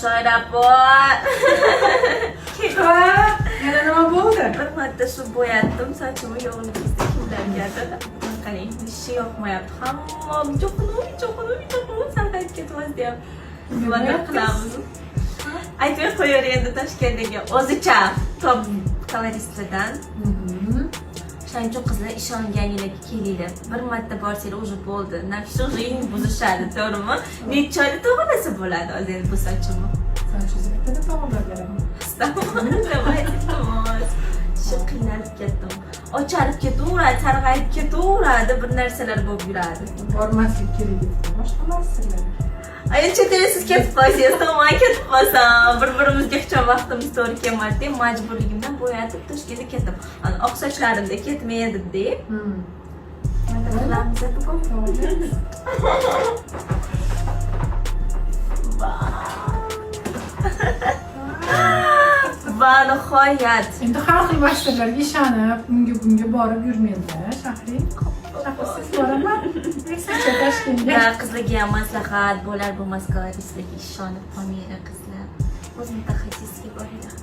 Shoira bor. Yana nima bo'ldi? Bir marta shu bo'yatdim, sochimni yog'ini bizda kimlargadir. Qarang, hech şey yoqmayapti. Hammam cho'qinib sarg'ayib ketyapti ham. Nima qilamiz? Aytib qo'yar endi Toshkentdagi o'zicha top koloristlardan. Shuning uchun qizlar ishonganinglarga kelinglar. Bir marta borsanglar уже bo'ldi. Nafsi o'zingni buzishadi, to'g'rimi? Necha oyda to'g'rilasa bo'ladi hozir bu sochimni. Sanchiz bittada to'g'rilab beraman. Iltimos. Shu qiynalib ketdim. Ocharib ketaveradi, sarg'ayib ketaveradi, bir narsalar bo'lib yuradi. Bormaslik kerak edi. Boshqa narsalar. Ay, chetlasiz ketib qolsangiz, to'g'ri ketib qolsam, bir-birimizga hech vaqtimiz to'g'ri kelmadi, majburligimdan bo'yatib Toshkentga ketdim. Ana oq sochlarimda ketmaydi deb. Nima qilamiz bugun? Va nihoyat. Endi har xil vositalarga ishonib, bunga borib yurmaydi, Shahri. Shahri boraman. Eksincha Toshkentga. Va qizlarga ham maslahat bo'lar, bo'lmas koloristlarga ishonib qolmanglar qizlar. O'z mutaxassisga boringlar.